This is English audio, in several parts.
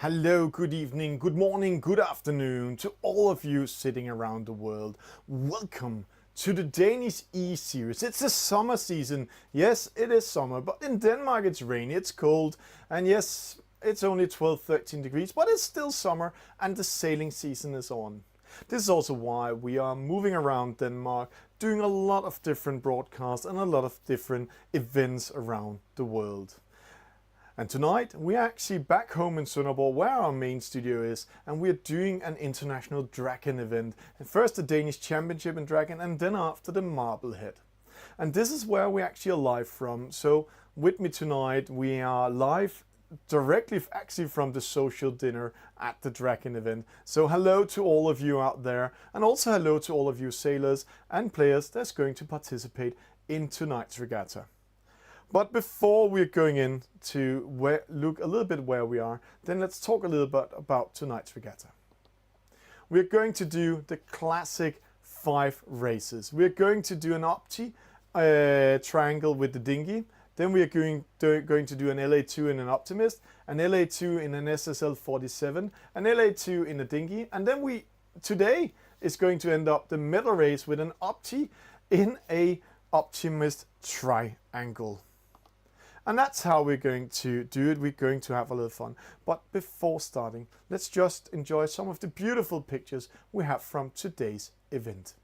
Hello, good evening, good morning, good afternoon to all of you sitting around the world. Welcome to the Danish eSeries. It's a summer season. Yes, it is summer, but in Denmark it's rainy, it's cold, and yes, it's only 12-13 degrees, but it's still summer and the sailing season is on. This is also why we are moving around Denmark, doing a lot of different broadcasts and a lot of different events around the world. And tonight we're actually back home in Sønderborg, where our main studio is, and we're doing an international dragon event. And first the Danish Championship in dragon, and then after the Marblehead. And this is where we actually are live from. So with me tonight we are live directly actually from the social dinner at the dragon event. So hello to all of you out there, and also hello to all of you sailors and players that's going to participate in tonight's regatta. But before we're going in to look a little bit where we are, then let's talk a little bit about tonight's regatta. We're going to do the classic 5 races. We're going to do an opti triangle with the dinghy. Then we are going to do an LA2 in an Optimist, an LA2 in an SSL 47, an LA2 in a dinghy, and then today is going to end up the medal race with an opti in a Optimist triangle. And that's how we're going to do it. We're going to have a little fun. But before starting, let's just enjoy some of the beautiful pictures we have from today's event.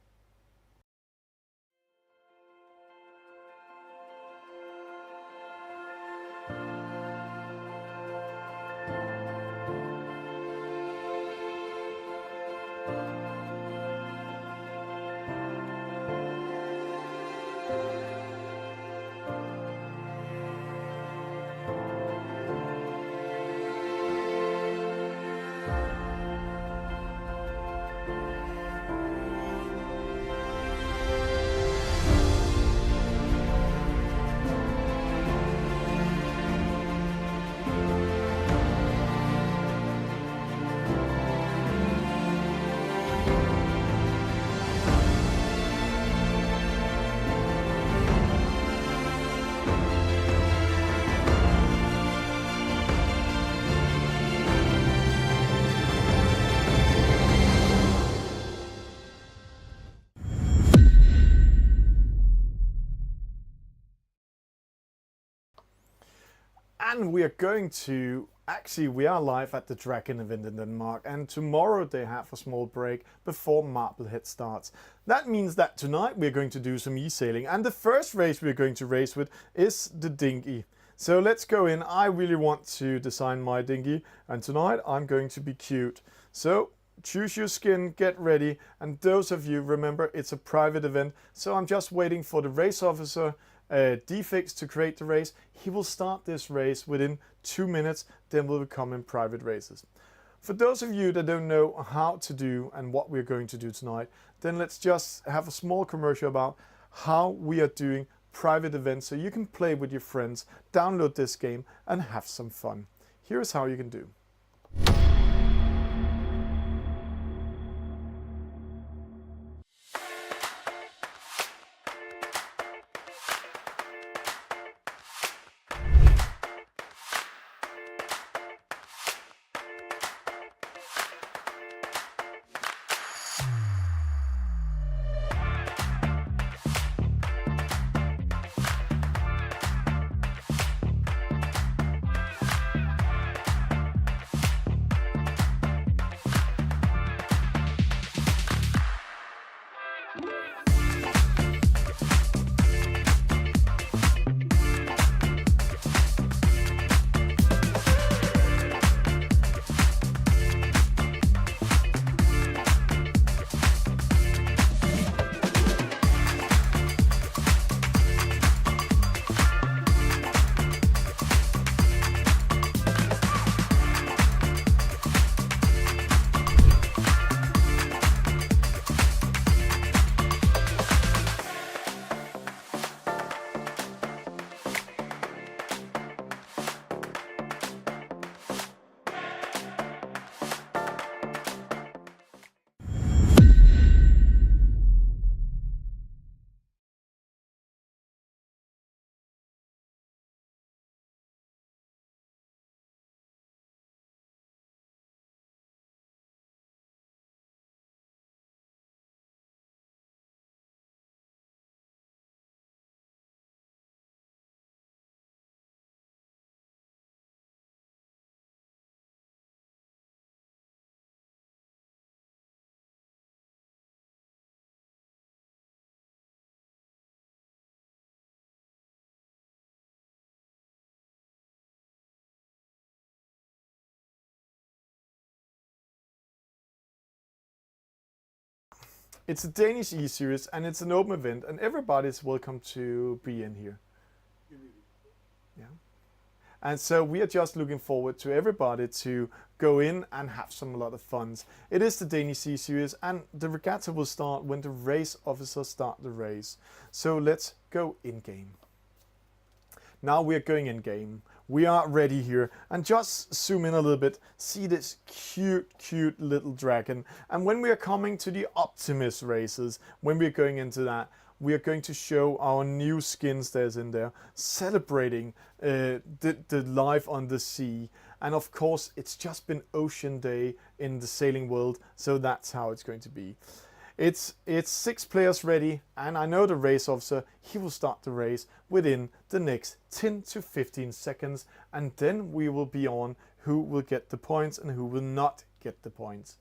And we are going to, we are live at the Dragon event in Denmark, and tomorrow they have a small break before Marblehead starts. That means that tonight we're going to do some e-sailing, and the first race we're going to race with is the dinghy. So let's go in. I really want to design my dinghy, and tonight I'm going to be cute. So choose your skin, get ready, and those of you, remember it's a private event, so I'm just waiting for the race officer Defix to create the race. He will start this race within 2 minutes, then we'll become in private races. For those of you that don't know how to do and what we're going to do tonight, then let's just have a small commercial about how we are doing private events so you can play with your friends, download this game and have some fun. Here's how you can do. It's a Danish eSeries and it's an open event, and everybody's welcome to be in here. Yeah. And so we are just looking forward to everybody to go in and have a lot of fun. It is the Danish eSeries, and the regatta will start when the race officers start the race. So let's go in-game. Now we are going in-game. We are ready here, and just zoom in a little bit. See this cute little dragon. And when we are coming to the Optimus races, when we are going into that, we are going to show our new skins that's in there, celebrating the life on the sea. And of course, it's just been Ocean Day in the sailing world, so that's how it's going to be. It's 6 players ready, and I know the race officer, he will start the race within the next 10 to 15 seconds, and then we will be on who will get the points and who will not get the points.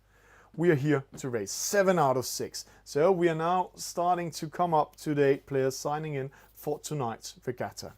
We are here to race 7 out of 6. So we are now starting to come up to the 8 players signing in for tonight's regatta.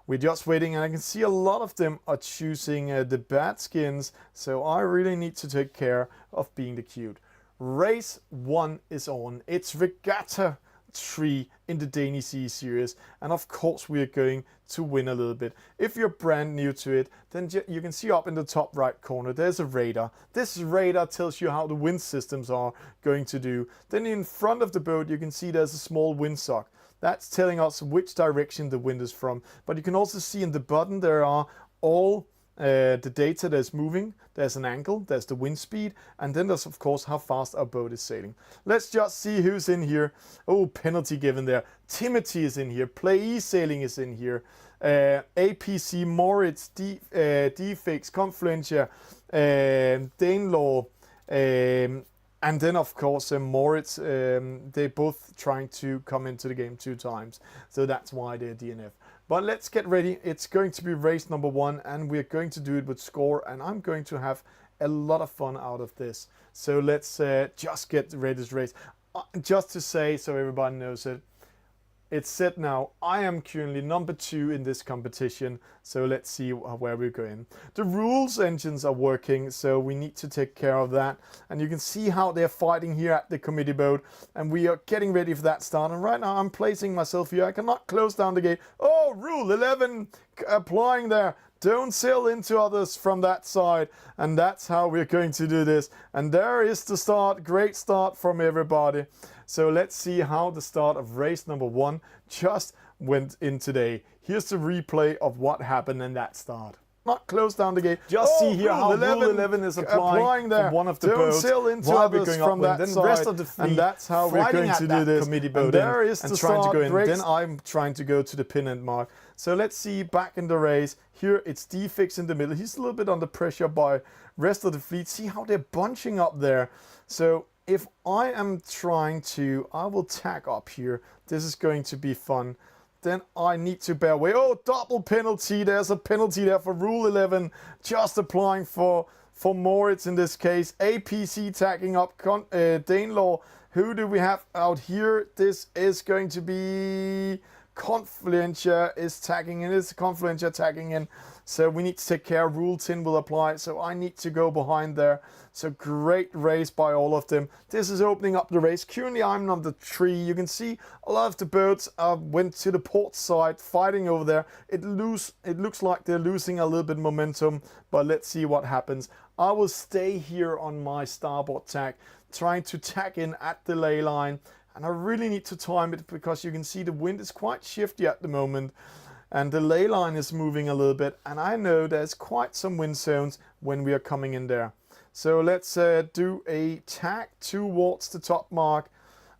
We're just waiting, and I can see a lot of them are choosing the bad skins. So I really need to take care of being the cute. Race 1 is on. It's Regatta 3 in the Danish eSeries, and of course we are going to win a little bit. If you're brand new to it, then you can see up in the top right corner there's a radar. This radar tells you how the wind systems are going to do. Then in front of the boat you can see there's a small windsock. That's telling us which direction the wind is from. But you can also see in the bottom there are all the data that's moving. There's an angle, there's the wind speed, and then there's of course how fast our boat is sailing. Let's just see who's in here. Oh, penalty given there. Timothy is in here. Play E-Sailing is in here. APC, Moritz, D-Fix, Confluentia, Danelaw, and then of course Moritz, they're both trying to come into the game 2 times. So that's why they're DNF. But let's get ready. It's going to be race number 1, and we're going to do it with score, and I'm going to have a lot of fun out of this. So let's just get ready to race. Just to say, so everybody knows it, it's set now. I am currently number 2 in this competition, so let's see where we're going. The rules engines are working, so we need to take care of that. And you can see how they're fighting here at the committee boat, and we are getting ready for that start. And right now I'm placing myself here. I cannot close down the gate. Oh, rule 11 applying there. Don't sail into others from that side. And that's how we're going to do this. And there is the start. Great start from everybody. So let's see how the start of race number 1 just went in today. Here's the replay of what happened in that start. Not close down the gate. Just see here how rule 11 is applying there. One of the boats. Don't sail into others from that side. Then rest of the fleet, and that's how we're going to do this. And there is the start. Then I'm trying to go to the pin end mark. So let's see back in the race. Here it's D-Fix in the middle. He's a little bit under pressure by rest of the fleet. See how they're bunching up there. So if I am trying to, I will tack up here. This is going to be fun. Then I need to bear away. Oh, double penalty. There's a penalty there for rule 11. Just applying for Moritz in this case. APC tacking up Danelaw. Who do we have out here? This is going to be Confluentia is tagging in. It's Confluentia tagging in. So we need to take care. Rule 10 will apply. So I need to go behind there. So great race by all of them. This is opening up the race. Currently I'm number 3. You can see a lot of the boats went to the port side fighting over there. It looks like they're losing a little bit momentum, but let's see what happens. I will stay here on my starboard tack, trying to tack in at the ley line. And I really need to time it because you can see the wind is quite shifty at the moment. And the ley line is moving a little bit. And I know there's quite some wind zones when we are coming in there. So let's do a tack towards the top mark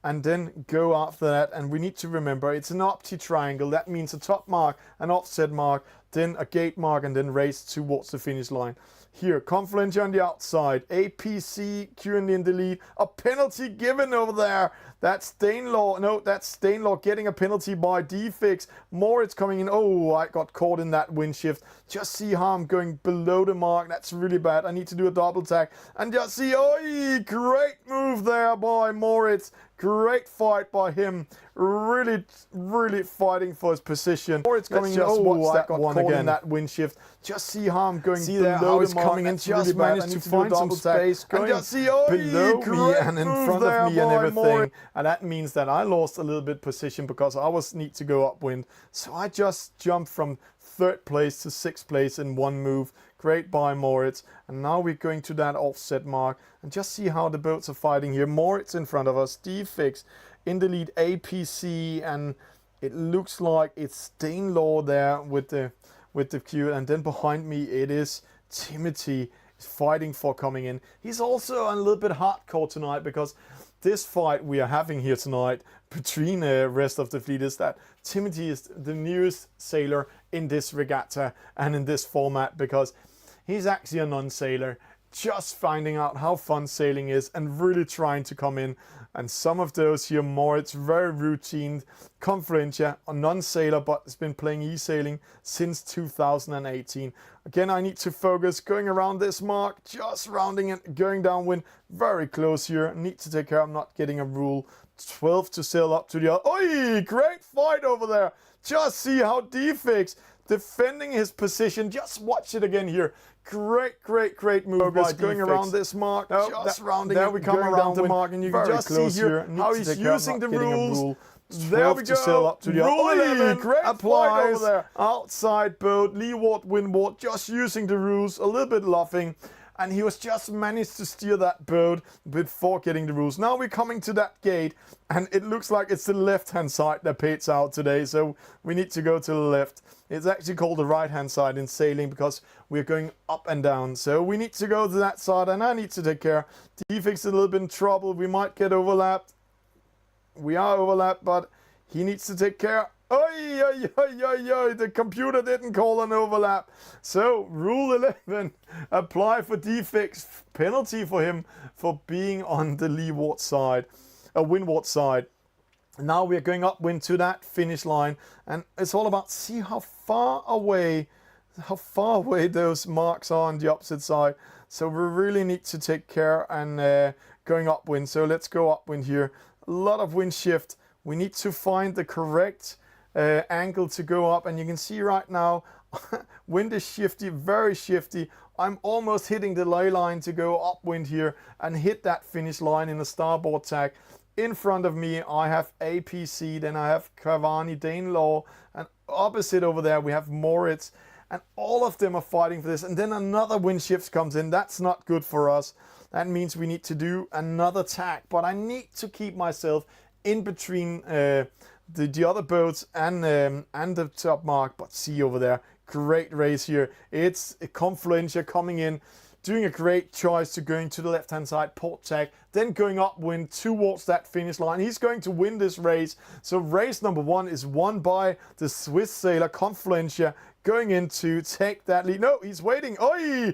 and then go after that. And we need to remember it's an opti triangle. That means a top mark, an offset mark, then a gate mark, and then race towards the finish line. Here, Confluentia on the outside. APC currently in the lead. A penalty given over there. That's Danelaw. No, that's Danelaw getting a penalty by D-Fix. Moritz coming in. Oh, I got caught in that wind shift. Just see how I'm going below the mark. That's really bad. I need to do a double tack. And just see, oh, great move there by Moritz. Great fight by him. Really fighting for his position. Or it's coming. Just watch that one again. That wind shift. Just see how I'm going. See there how it's coming in. Just managed to find some space. Going just see below me and in front of me and everything. And that means that I lost a little bit position because I need to go upwind. So I just jumped from 3rd place to 6th place in one move. Great by Moritz. And now we're going to that offset mark and just see how the boats are fighting here. Moritz in front of us, Defix in the lead, APC, and it looks like it's Danelaw there with the queue. And then behind me it is Timothy fighting for coming in. He's also a little bit hardcore tonight because this fight we are having here tonight between the rest of the fleet is that Timothy is the newest sailor in this regatta and in this format because he's actually a non-sailor, just finding out how fun sailing is and really trying to come in. And some of those here, Moritz, very routine, Confluentia, a non-sailor, but has been playing e-sailing since 2018. Again, I need to focus, going around this mark, just rounding it, going downwind, very close here. Need to take care I'm not getting a rule. 12 to sail up to the other. Oi, great fight over there. Just see how Defix defending his position. Just watch it again here. Great move by going around this mark. Just rounding there it. We come around the mark and you can just see here how he's using the rules. There we go. Sail up to the rule 11. Great fight over there. Outside boat, leeward, windward, just using the rules, a little bit luffing. And he was just managed to steer that boat before getting the rules. Now we're coming to that gate, and it looks like it's the left-hand side that pays out today. So we need to go to the left. It's actually called the right-hand side in sailing because we're going up and down. So we need to go to that side, and I need to take care. Defix is a little bit in trouble. We might get overlapped. We are overlapped, but he needs to take care. The computer didn't call an overlap. So rule 11, apply for Defix, penalty for him for being on the leeward side, windward side. Now we're going upwind to that finish line, and it's all about see how far away those marks are on the opposite side. So we really need to take care and going upwind. So let's go upwind here. A lot of wind shift. We need to find the correct angle to go up, and you can see right now wind is shifty, very shifty. I'm almost hitting the ley line to go upwind here and hit that finish line in the starboard tack. In front of me I have APC, then I have Cavani, Danelaw, and opposite over there we have Moritz, and all of them are fighting for this. And then another wind shift comes in. That's not good for us. That means we need to do another tack, but I need to keep myself in between the other boats and the top mark. But see over there, great race here. It's Confluentia coming in, doing a great choice to going to the left hand side, port tack, then going upwind towards that finish line. He's going to win this race. So race number 1 is won by the Swiss sailor Confluentia, going in to take that lead. No, he's waiting. Oi!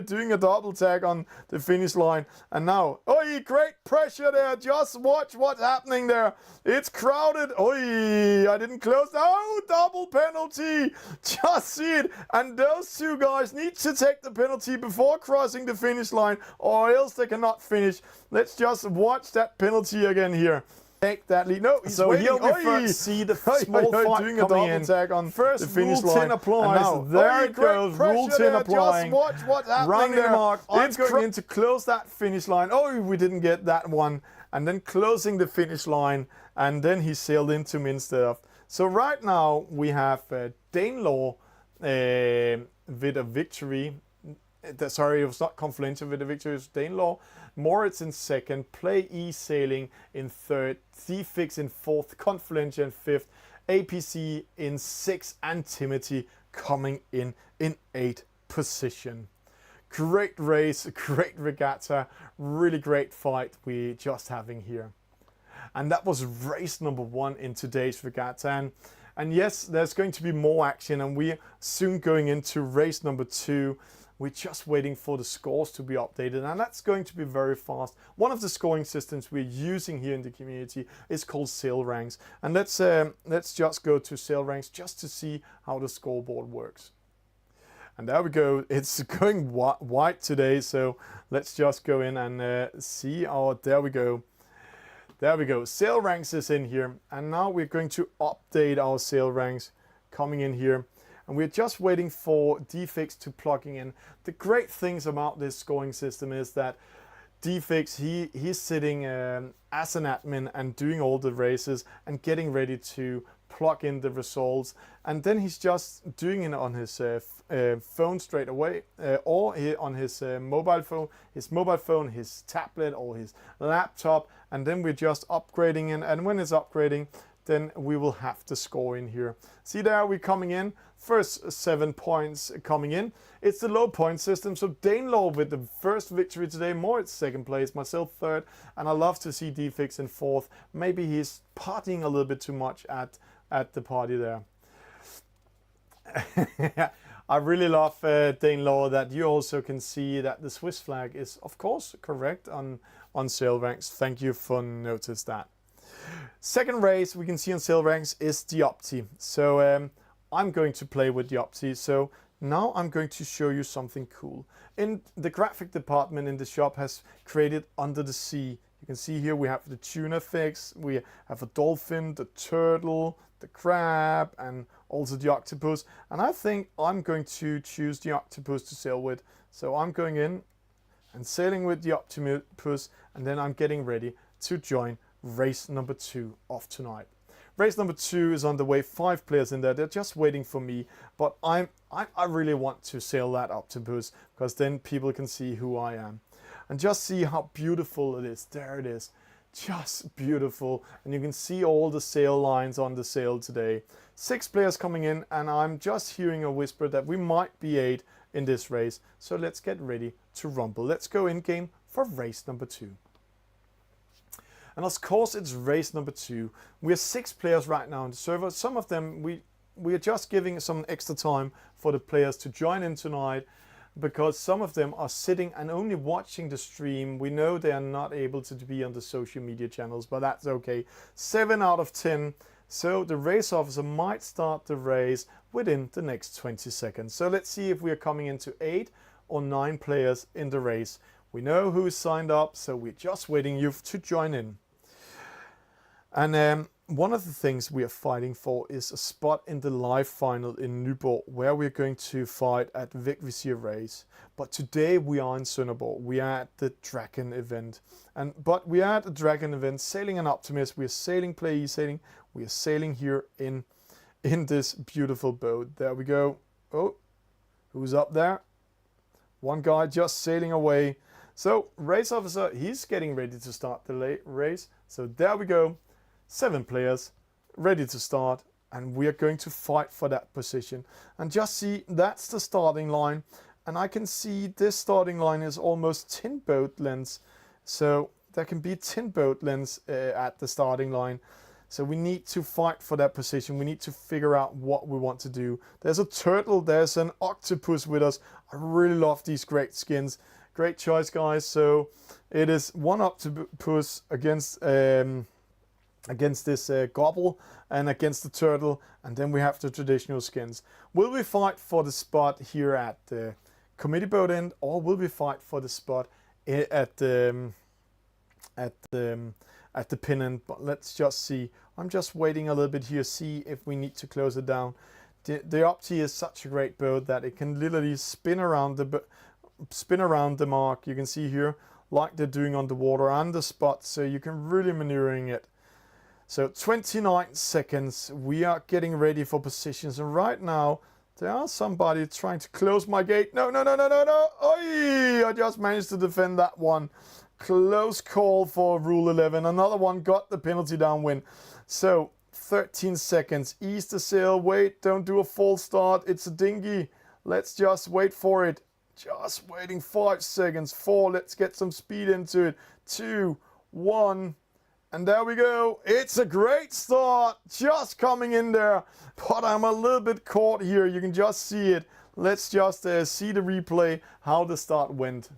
Doing a double tag on the finish line. And now, oi, great pressure there. Just watch what's happening there. It's crowded. Oi, I didn't close. Oh, double penalty. Just see it. And those two guys need to take the penalty before crossing the finish line, or else they cannot finish. Let's just watch that penalty again here. Take that lead. No, he's so here we first see the small fight doing a double tag on first the finish line. Rule 10 applies. And now there it goes. Rule 10 applying. Just watch what's happening there. Mark. It's going in to close that finish line. Oh, we didn't get that one. And then closing the finish line, and then he sailed into me instead of. So right now we have Danelaw with a victory. Sorry, it was not Confluentia with a victory. It was Danelaw. Moritz in second, Play E-Sailing in third, Defix in fourth, Confluentia in fifth, APC in sixth, and Timothy coming in 8th position. Great race, great regatta, really great fight we're just having here. And that was race number 1 in today's regatta. And yes, there's going to be more action, and we're soon going into race number 2. We're just waiting for the scores to be updated, and that's going to be very fast. One of the scoring systems we're using here in the community is called Sail Ranks. And let's just go to Sail Ranks just to see how the scoreboard works. And there we go. It's going white today, so let's just go in and see our, there we go. There we go. Sail ranks is in here. And now we're going to update our sail ranks coming in here. And we're just waiting for Dfix to plugging in. The great things about this scoring system is that Dfix, he's sitting as an admin and doing all the races and getting ready to plug in the results, and then he's just doing it on his phone straight away, or on his mobile phone, his tablet or his laptop, and then we're just upgrading it, and when it's upgrading, then we will have the score in here. See there, we're coming in, first 7 points coming in. It's the low point system, so Danelaw with the first victory today, Moritz second place, myself third, and I love to see Dfix in fourth. Maybe he's partying a little bit too much at the party there. I really love Danelaw that you also can see that the Swiss flag is of course correct on sail ranks. Thank you for notice that. Second race we can see on sail ranks is the Opti. So I'm going to play with the Opti. So now I'm going to show you something cool. In the graphic department in the shop has created Under the Sea. You can see here we have the tuna fish, we have a dolphin, the turtle, the crab, and also the octopus. And I think I'm going to choose the octopus to sail with. So I'm going in and sailing with the octopus, and then I'm getting ready to join race number 2 of tonight. Race number 2 is on the way. 5 players in there. They're just waiting for me. But I really want to sail that octopus because then people can see who I am. And just see how beautiful it is. There it is. Just beautiful. And you can see all the sail lines on the sail today. 6 players coming in, and I'm just hearing a whisper that we might be 8 in this race. So let's get ready to rumble. Let's go in game for race number 2. And of course it's race number 2. We're 6 players right now on the server. Some of them we are just giving some extra time for the players to join in tonight, because some of them are sitting and only watching the stream. We know they are not able to be on the social media channels, but that's okay. 7 out of 10. So the race officer might start the race within the next 20 seconds. So let's see if we are coming into 8 or 9 players in the race. We know who's signed up, so we're just waiting you to join in. And one of the things we are fighting for is a spot in the live final in Nyborg, where we're going to fight at Vægvisir race. But today we are in Sønderborg. We are at the Dragon event. But we are at the Dragon event, sailing an Optimist. We are sailing play sailing. We are sailing here in this beautiful boat. There we go. Oh, who's up there? One guy just sailing away. So race officer, he's getting ready to start the race. So there we go. 7 players ready to start, and we are going to fight for that position. And just see, that's the starting line, and I can see this starting line is almost 10 boat lengths, so there can be 10 boat lengths at the starting line. So we need to fight for that position. We need to figure out what we want to do. There's a turtle, there's an octopus with us. I really love these great skins. Great choice, guys. So it is one octopus against this gobble and against the turtle, and then we have the traditional skins. Will we fight for the spot here at the committee boat end, or will we fight for the spot at the pin end? But let's just see. I'm just waiting a little bit here, see if we need to close it down. The Opti is such a great boat that it can literally spin around the mark. You can see here, like they're doing on the water and the spot, so you can really maneuvering it. So 29 seconds, we are getting ready for positions, and right now there are somebody trying to close my gate. No. Oy, I just managed to defend that one. Close call for rule 11. Another one got the penalty downwind. So 13 seconds, ease the sail, wait, don't do a false start. It's a dinghy. Let's just wait for it. Just waiting 5 seconds. 4, let's get some speed into it. 2, 1. And there we go. It's a great start. Just coming in there. But I'm a little bit caught here. You can just see it. Let's just see the replay, how the start went.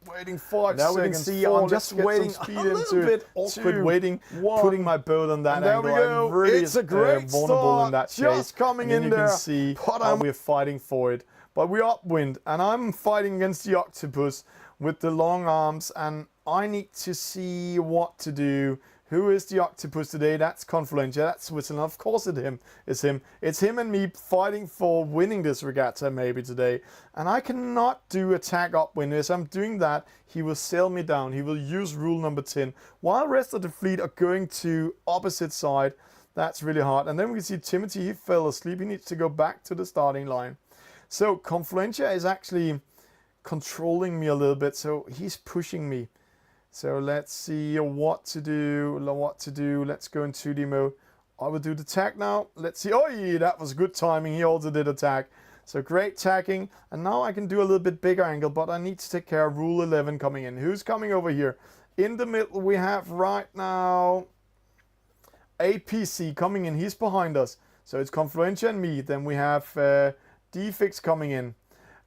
Waiting 5 seconds. We can see 4, I'm just waiting speed a little bit awkward 2, waiting, 1. putting my boat on that And there angle. we go. I'm really It's a great vulnerable start. in that Just chase. coming and in then there. You can see But how we're fighting for it. But we're upwind, and I'm fighting against the octopus with the long arms, and I need to see what to do. Who is the octopus today? That's Confluentia. That's Switzerland. Of course it's him. It's him and me fighting for winning this regatta maybe today. And I cannot do attack upwind. As I'm doing that, he will sail me down. He will use rule number 10. While the rest of the fleet are going to opposite side. That's really hard. And then we can see Timothy, he fell asleep. He needs to go back to the starting line. So Confluentia is actually controlling me a little bit. So he's pushing me. So let's see what to do. Let's go in 2D mode. I will do the tag now. Let's see. Oh, yeah, that was good timing. He also did a tag. So great tagging. And now I can do a little bit bigger angle, but I need to take care of rule 11 coming in. Who's coming over here? In the middle, we have right now APC coming in. He's behind us. So it's Confluentia and me. Then we have DFix coming in.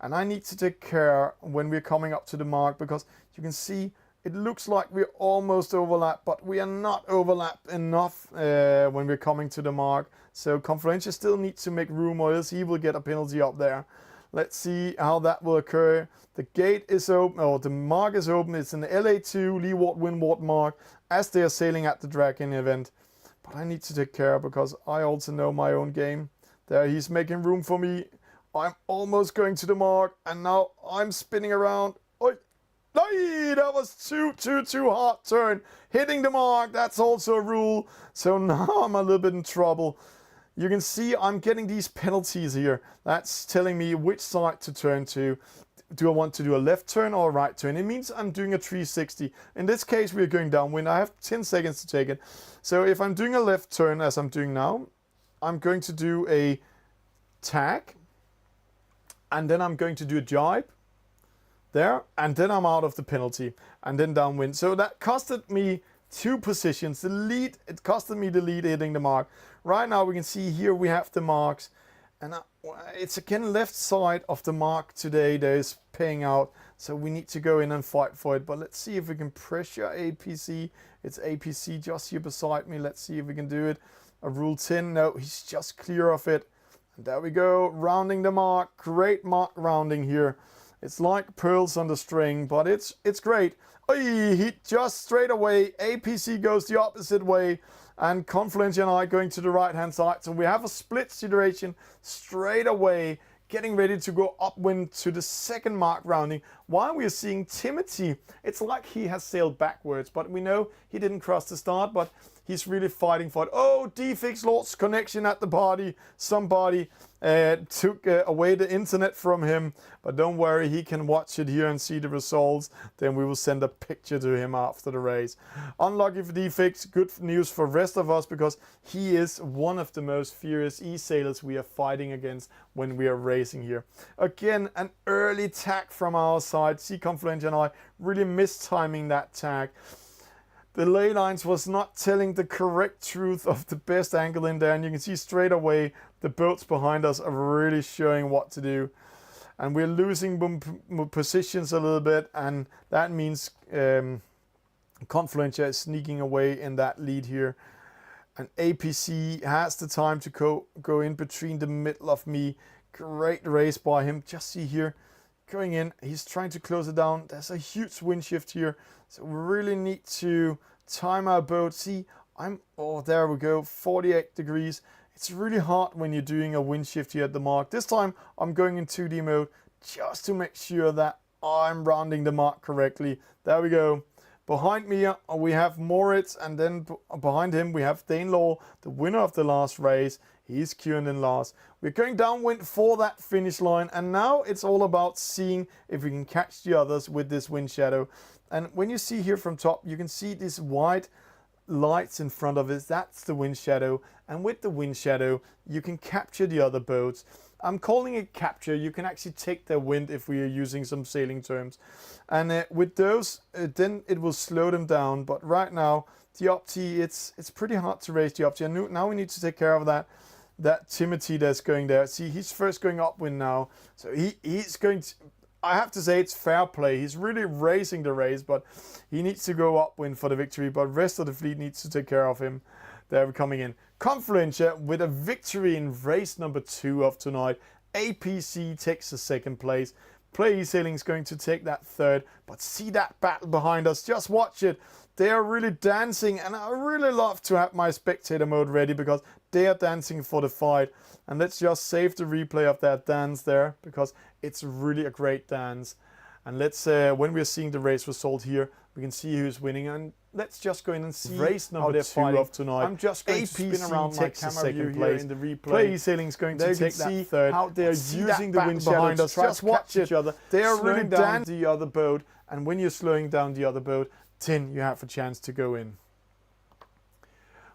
And I need to take care when we're coming up to the mark, because you can see it looks like we're almost overlapped, but we are not overlapped enough when we're coming to the mark. So Confluentia still needs to make room, or else he will get a penalty up there. Let's see how that will occur. The gate is open, or the mark is open. It's an LA2 leeward windward mark as they are sailing at the Dragon event. But I need to take care, because I also know my own game. There, he's making room for me. I'm almost going to the mark, and now I'm spinning around. That was too hard turn. Hitting the mark, that's also a rule. So now I'm a little bit in trouble. You can see I'm getting these penalties here. That's telling me which side to turn to. Do I want to do a left turn or a right turn? It means I'm doing a 360. In this case, we're going downwind. I have 10 seconds to take it. So if I'm doing a left turn, as I'm doing now, I'm going to do a tag. And then I'm going to do a jibe. There, and then I'm out of the penalty, and then downwind. So that costed me 2 positions. The lead, it costed me the lead hitting the mark. Right now we can see here we have the marks, and it's again left side of the mark today that is paying out. So we need to go in and fight for it. But let's see if we can pressure APC. It's APC just here beside me. Let's see if we can do it. A rule 10. No, he's just clear of it. And there we go, rounding the mark. Great mark rounding here. It's like pearls on the string, but it's great. He just straight away. APC goes the opposite way, and Confluentia and I going to the right-hand side. So we have a split situation straight away, getting ready to go upwind to the second mark rounding. While we are seeing Timothy, it's like he has sailed backwards, but we know he didn't cross the start, but he's really fighting for it. Oh, DFix lost connection at the party. Somebody took away the internet from him. But don't worry, he can watch it here and see the results. Then we will send a picture to him after the race. Unlucky for DFix. Good news for the rest of us, because he is one of the most furious e-sailors we are fighting against when we are racing here. Again, an early tag from our side. See, Confluentia and I really mistiming that tag. The ley lines was not telling the correct truth of the best angle in there, and you can see straight away the boats behind us are really showing what to do. And we're losing positions a little bit, and that means Confluentia is sneaking away in that lead here. And APC has the time to go in between the middle of me. Great race by him. Just see here, going in, he's trying to close it down. There's a huge wind shift here. So we really need to time our boat. See, there we go, 48 degrees. It's really hard when you're doing a wind shift here at the mark. This time I'm going in 2D mode just to make sure that I'm rounding the mark correctly. There we go. Behind me we have Moritz, and then behind him we have Danelaw, the winner of the last race. He's queuing in last. We're going downwind for that finish line, and now it's all about seeing if we can catch the others with this wind shadow. And when you see here from top, you can see these white lights in front of us. That's the wind shadow, and with the wind shadow you can capture the other boats. I'm calling it capture. You can actually take their wind if we are using some sailing terms, and with those then it will slow them down. But right now the Opti, it's pretty hard to raise the Opti, and now we need to take care of that Timothy that's going there. See, he's first going upwind now, so he's going to, I have to say, it's fair play. He's really racing the race, but he needs to go upwind for the victory, but rest of the fleet needs to take care of him. They're coming in. Confluentia with a victory in race number 2 of tonight. APC takes the second place. Play Sailing is going to take that third, but see that battle behind us, just watch it. They are really dancing, and I really love to have my spectator mode ready because they are dancing for the fight. And let's just save the replay of that dance there because it's really a great dance. And let's, when we're seeing the race result here, we can see who's winning. And let's just go in and see race number 2 of tonight. I'm just going to spin around my camera view here in the replay. Play Sailing is going to take that third. How they're using the wind behind us. shadow Just watch each other. They are Slowing really down down the other boat. And when you're slowing down the other boat, then you have a chance to go in.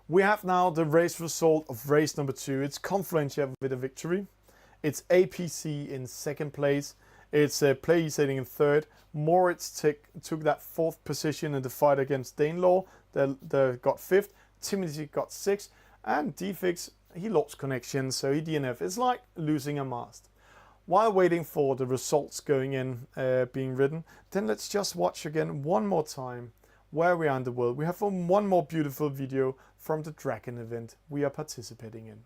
We have now the race result of race number 2. It's Confluentia with a victory. It's APC in second place. It's Play Sailing in third. Moritz took that fourth position in the fight against Danelaw. They got fifth. Timothy got sixth. And Defix, he lost connection, so he DNF. It's like losing a mast. While waiting for the results going in, being written, then let's just watch again one more time where we are in the world. We have one more beautiful video from the Dragon event we are participating in.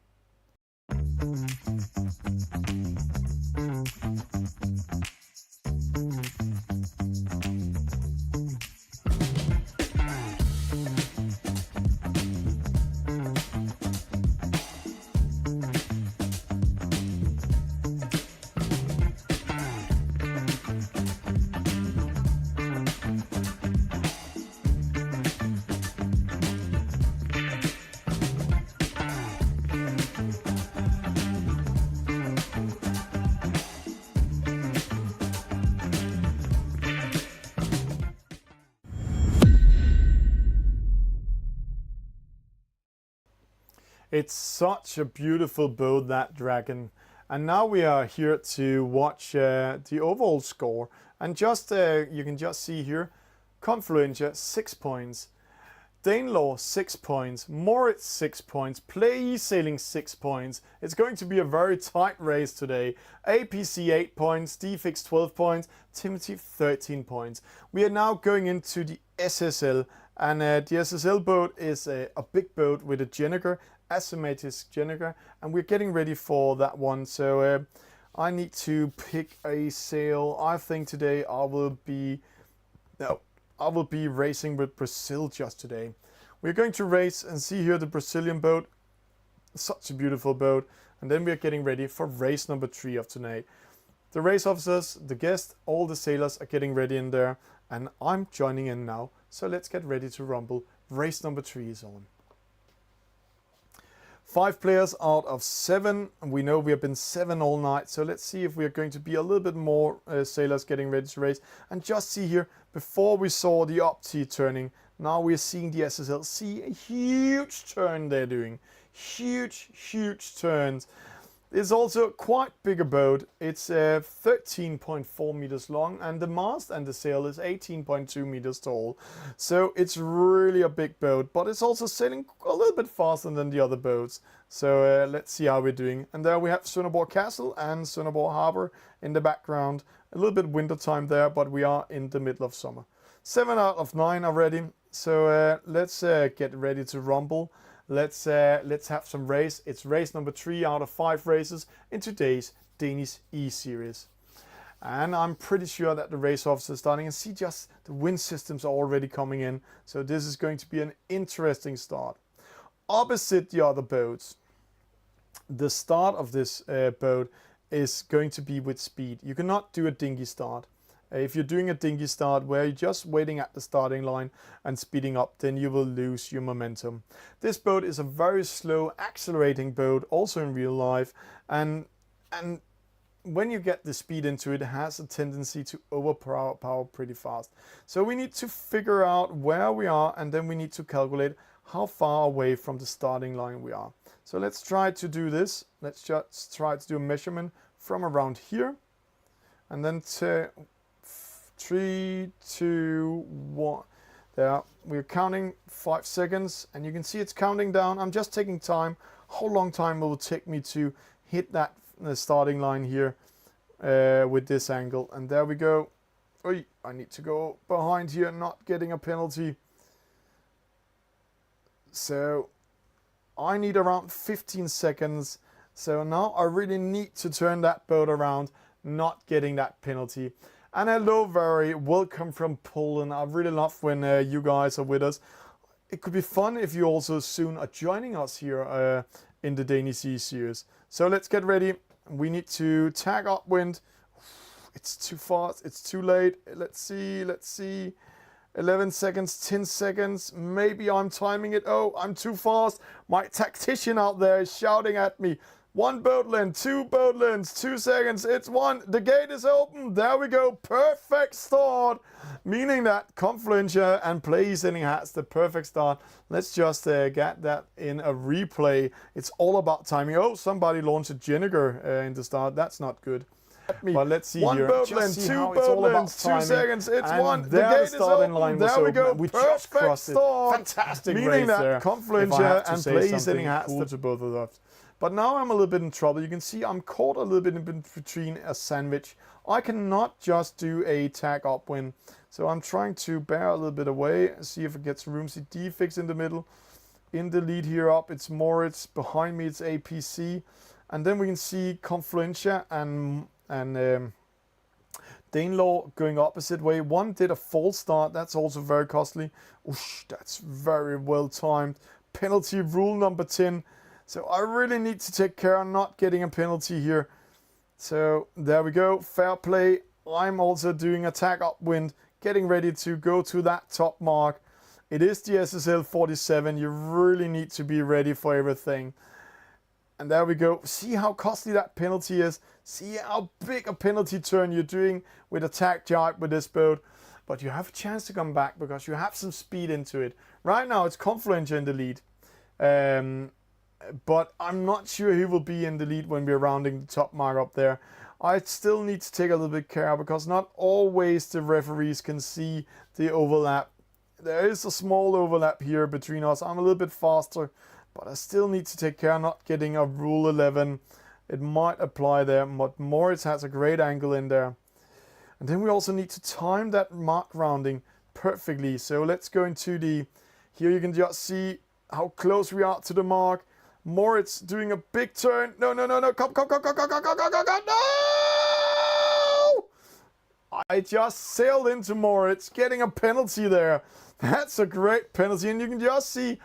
It's such a beautiful boat, that Dragon. And now we are here to watch the overall score. And just you can just see here, Confluentia 6 points, Danelaw 6 points, Moritz 6 points, Play Sailing 6 points. It's going to be a very tight race today. APC 8 points, Defix 12 points, Timothy 13 points. We are now going into the SSL. And the SSL boat is a big boat with a Jenniger, asymmetric Jenniger, and we're getting ready for that one. So I need to pick a sail. I think today I will be racing with Brazil just today. We're going to race and see here the Brazilian boat. Such a beautiful boat. And then we're getting ready for race number 3 of tonight. The race officers, the guests, all the sailors are getting ready in there, and I'm joining in now. So let's get ready to rumble. Race number 3 is on. 5 players out of 7. We know we have been 7 all night. So let's see if we are going to be a little bit more sailors getting ready to race. And just see here, before we saw the Opti turning, now we're seeing the SSL. See a huge turn they're doing. Huge, huge turns. It's also quite bigger boat. It's 13.4 meters long, and the mast and the sail is 18.2 meters tall. So it's really a big boat, but it's also sailing a little bit faster than the other boats. So let's see how we're doing. And there we have Sønderborg Castle and Sønderborg Harbor in the background. A little bit winter time there, but we are in the middle of summer. 7 out of 9 already. So let's get ready to rumble. Let's have some race. It's race number 3 out of 5 races in today's Danish eSeries. And I'm pretty sure that the race officer is starting, and see just the wind systems are already coming in. So this is going to be an interesting start. Opposite the other boats, the start of this boat is going to be with speed. You cannot do a dinghy start. If you're doing a dinghy start where you're just waiting at the starting line and speeding up, then you will lose your momentum. This boat is a very slow accelerating boat, also in real life, and when you get the speed into it, it has a tendency to overpower pretty fast. So we need to figure out where we are, and then we need to calculate how far away from the starting line we are. So let's try to do this. Let's just try to do a measurement from around here, and then 3, 2, 1. There, we're counting 5 seconds, and you can see it's counting down. I'm just taking time. How long time will it take me to hit that starting line here with this angle? And there we go. Oy, I need to go behind here, not getting a penalty. So I need around 15 seconds. So now I really need to turn that boat around. not getting that penalty. And hello, very welcome from Poland. I really love when you guys are with us. It could be fun if you also soon are joining us here in the Danish eSeries. So let's get ready. We need to tag upwind. It's too fast, it's too late. Let's see. 11 seconds, 10 seconds. Maybe I'm timing it. Oh, I'm too fast. My tactician out there is shouting at me. 1 boat length, 2 boat lengths, 2 seconds. It's 1. The gate is open. There we go. Perfect start. Meaning that Confluencia and Play Sailing has the perfect start. Let's just get that in a replay. It's all about timing. Oh, somebody launched a Jenniger in the start. That's not good. But let's see one here. Boat Just length, see 2 how it's boat all about lengths, 2 timing. seconds. It's And 1. The there gate the is starting open. line was There we open. go. We just Perfect crossed it. start. Fantastic Meaning race that there. Confluencia and Play Sailing has cool to both of us. But now I'm a little bit in trouble. You can see I'm caught a little bit in between a sandwich. I cannot just do a tag upwind. So I'm trying to bear a little bit away, see if it gets room. See D-Fix in the middle. In the lead here up, it's Moritz. Behind me, it's APC. And then we can see Confluencia and Danelaw going opposite way. One did a false start. That's also very costly. Oosh, that's very well timed. Penalty rule number 10. So I really need to take care of not getting a penalty here. So there we go. Fair play. I'm also doing a tag upwind, getting ready to go to that top mark. It is the SSL 47. You really need to be ready for everything. And there we go. See how costly that penalty is. See how big a penalty turn you're doing with a tag jibe with this boat. But you have a chance to come back because you have some speed into it. Right now it's Confluencia in the lead. But I'm not sure he will be in the lead when we're rounding the top mark up there. I still need to take a little bit care because not always the referees can see the overlap. There is a small overlap here between us. I'm a little bit faster, but I still need to take care not getting a rule 11. It might apply there, but Moritz has a great angle in there. And then we also need to time that mark rounding perfectly. So let's go into the, here you can just see how close we are to the mark. Moritz doing a big turn. No. Come. No! I just sailed into Moritz, getting a penalty there. That's a great penalty. And you can just see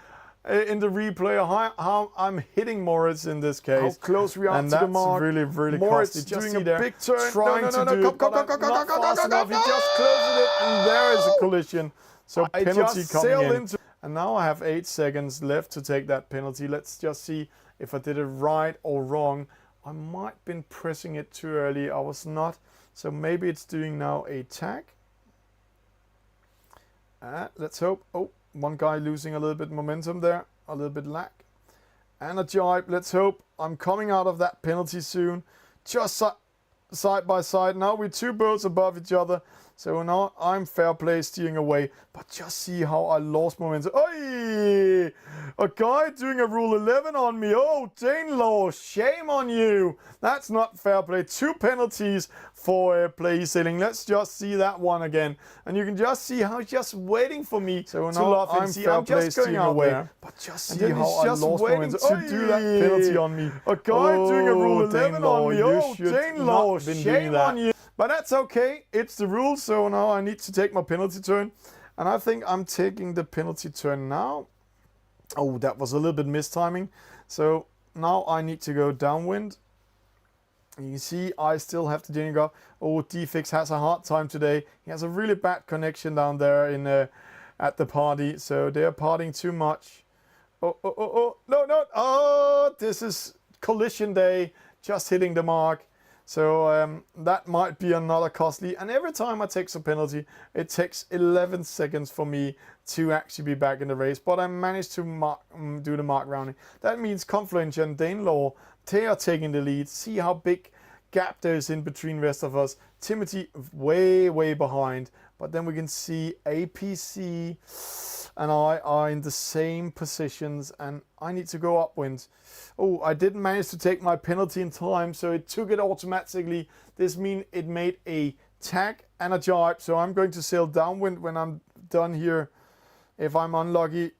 in the replay how I'm hitting Moritz in this case. How close we are to the mark. And that's really Moritz costly. Just doing see a there, big turn. trying to do it, but I'm not fast enough. He just closes it, and there is a collision. So penalty coming in. And now I have 8 seconds left to take that penalty. Let's just see if I did it right or wrong. I might have been pressing it too early. I was not. So maybe it's doing now a tag. Let's hope. Oh, one guy losing a little bit momentum there. A little bit lack. And a jibe. Let's hope I'm coming out of that penalty soon. Just side by side. Now we're 2 boats above each other. So now I'm fair play steering away. But just see how I lost momentum. Oy! A guy doing a rule 11 on me. Oh, Danelaw, shame on you. That's not fair play. 2 penalties for Play Sailing. Let's just see that one again. And you can just see how he's just waiting for me to love him. See, I'm just going away. But just see how I lost momentum to do that penalty on me. A guy doing a rule 11 on me. Oh, Danelaw, shame on you. But that's okay. It's the rules. So now I need to take my penalty turn. And I think I'm taking the penalty turn now. Oh, that was a little bit mistiming. So now I need to go downwind. You can see I still have to Jenniger. Oh, D-Fix has a hard time today. He has a really bad connection down there in at the party. So they're partying too much. No. Oh, this is collision day. Just hitting the mark. So that might be another costly. And every time I take a penalty, it takes 11 seconds for me to actually be back in the race. But I managed to do the mark rounding. That means Confluencia and Danelaw, they are taking the lead. See how big gap there is in between the rest of us. Timothy way behind. But then we can see APC and I are in the same positions. And I need to go upwind. Oh, I didn't manage to take my penalty in time, so it took it automatically. This means it made a tag and a jibe. So I'm going to sail downwind when I'm done here. If I'm unlucky,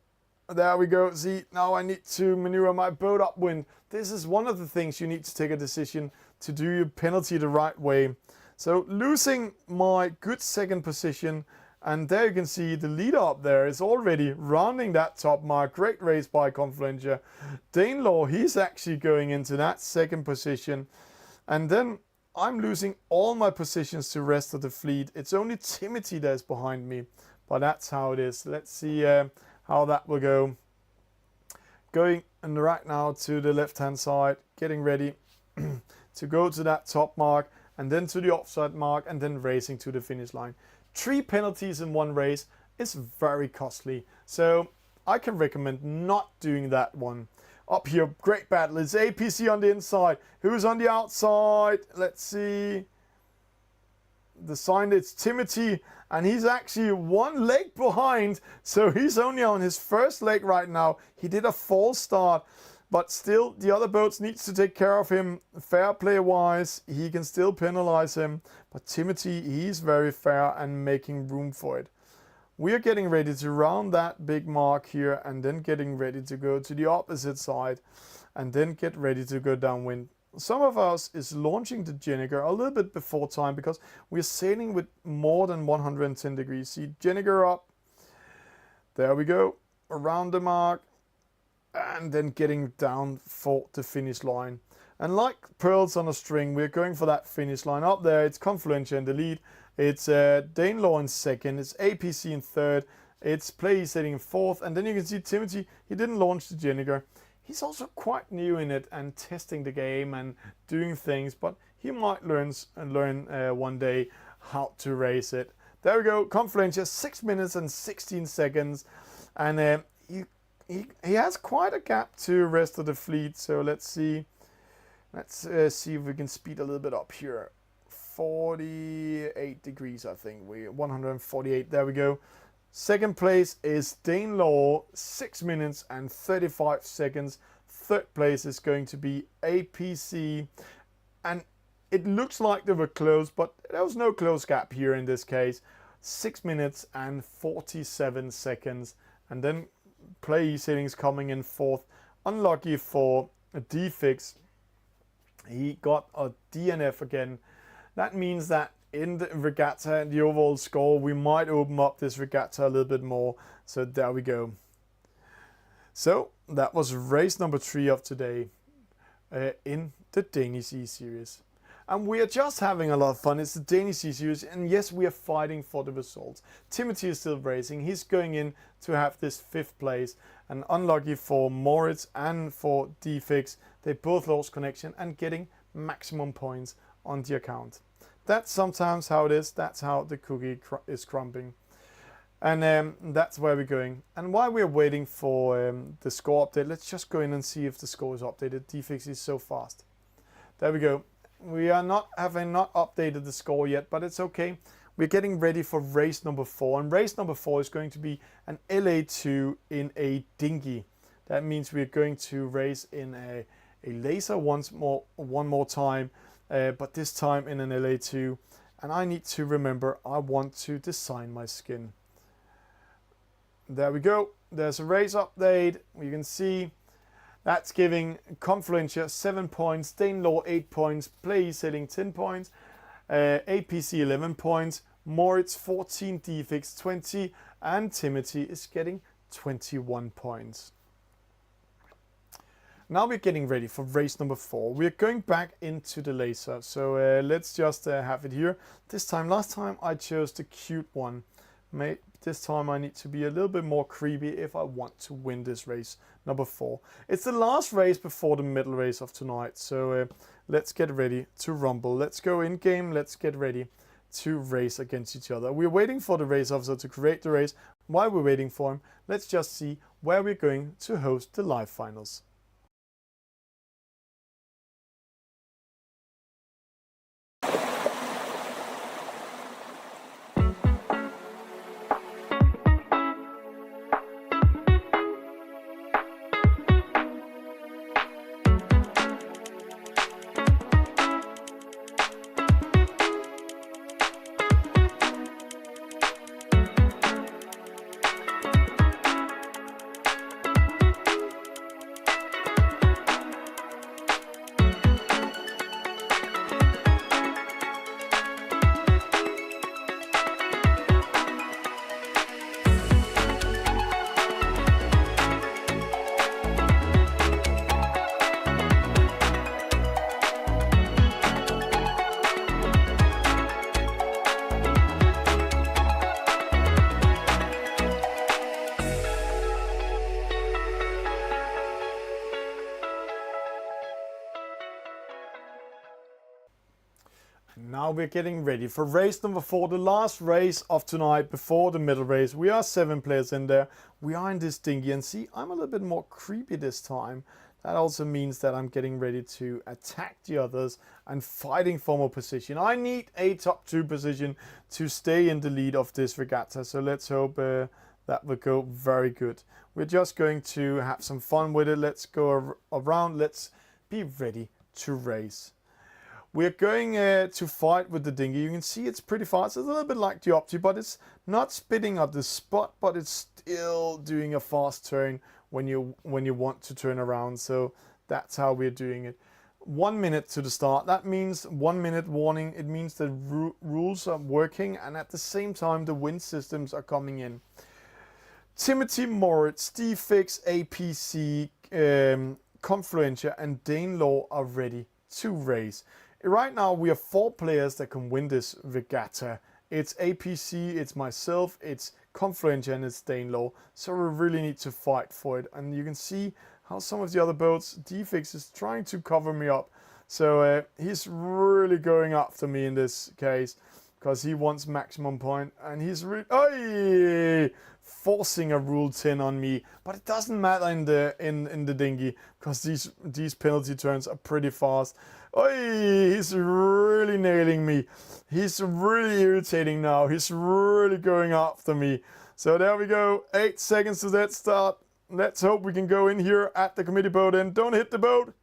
There we go. See, now I need to maneuver my boat upwind. This is one of the things you need to take a decision to do your penalty the right way. So losing my good second position, and there you can see the leader up there is already rounding that top mark. Great race by Confluentia. Danelaw, he's actually going into that second position. And then I'm losing all my positions to the rest of the fleet. It's only Timothy that's behind me, but that's how it is. Let's see how that will go. Going right now to the left hand side, getting ready to go to that top mark, and then to the offside mark, and then racing to the finish line. 3 penalties in one race is very costly, so I can recommend not doing that one. Up here, great battle. It's APC on the inside. Who's on the outside? Let's see. The sign, it's Timothy, and he's actually 1 leg behind, so he's only on his first leg right now. He did a false start, but still the other boats needs to take care of him. Fair play wise, he can still penalize him, but Timothy, he's very fair and making room for it. We are getting ready to round that big mark here, and then getting ready to go to the opposite side, and then get ready to go downwind. Some of us is launching the Jenniger a little bit before time because we're sailing with more than 110 degrees. See, Jenniger up. There we go. Around the mark. And then getting down for the finish line. And like pearls on a string, we're going for that finish line. Up there, it's Confluentia in the lead. It's Danelaw in second. It's APC in third. It's Play sitting in fourth. And then you can see Timothy, he didn't launch the Jenniger. He's also quite new in it and testing the game and doing things, but he might learn one day how to race it. There we go, Confluentia, 6 minutes and 16 seconds, and he has quite a gap to the rest of the fleet. So let's see if we can speed a little bit up here. 48 degrees, I think. 148. There we go. Second place is Danelaw, 6 minutes and 35 seconds. Third place is going to be APC. And it looks like they were close, but there was no close gap here in this case. 6 minutes and 47 seconds. And then Play settings coming in fourth. Unlucky for D-Fix. He got a DNF again. That means that in the regatta, the overall score, we might open up this regatta a little bit more. So there we go. So that was race number 3 of today in the Danish eSeries. And we are just having a lot of fun. It's the Danish eSeries, and yes, we are fighting for the results. Timothy is still racing. He's going in to have this 5th place. And unlucky for Moritz and for D-Fix, they both lost connection and getting maximum points on the account. That's sometimes how it is. That's how the cookie is crumbling. And that's where we're going. And while we're waiting for the score update, let's just go in and see if the score is updated. D-Fix is so fast. There we go. We are not updated the score yet, but it's okay. We're getting ready for race number 4. And race number 4 is going to be an LA2 in a dinghy. That means we're going to race in a laser one more time. But this time in an LA2, and I need to remember I want to design my skin. There we go. There's a race update. You can see that's giving Confluentia 7 points, Danelaw 8 points, Play setting 10 points, APC 11 points, Moritz 14, D-Fix 20, and Timothy is getting 21 points. Now we're getting ready for race number 4. We're going back into the laser. So let's just have it here. Last time I chose the cute one. This time I need to be a little bit more creepy if I want to win this race number 4. It's the last race before the middle race of tonight. So let's get ready to rumble. Let's go in game. Let's get ready to race against each other. We're waiting for the race officer to create the race. While we're waiting for him, let's just see where we're going to host the live finals. Now we're getting ready for race number 4, the last race of tonight before the middle race. We are 7 players in there. We are in this dinghy, and see, I'm a little bit more creepy this time. That also means that I'm getting ready to attack the others and fighting for more position. I need a top 2 position to stay in the lead of this regatta. So let's hope that will go very good. We're just going to have some fun with it. Let's go around. Let's be ready to race. We're going to fight with the dinghy. You can see it's pretty fast. It's a little bit like the Opti, but it's not spitting up the spot, but it's still doing a fast turn when you want to turn around. So that's how we're doing it. 1 minute to the start. That means 1 minute warning. It means the rules are working, and at the same time the wind systems are coming in. Timothy, Moritz, D-Fix, APC, Confluentia and Danelaw are ready to race. Right now we have 4 players that can win this regatta. It's APC, it's myself, it's Confluentia and it's Danelaw. So we really need to fight for it. And you can see how some of the other boats, D-Fix is trying to cover me up. So he's really going after me in this case because he wants maximum point, and he's really forcing a rule 10 on me. But it doesn't matter in the dinghy because these penalty turns are pretty fast. He's really nailing me. He's really irritating now. He's really going after me. So there we go. 8 seconds to that start. Let's hope we can go in here at the committee boat and don't hit the boat.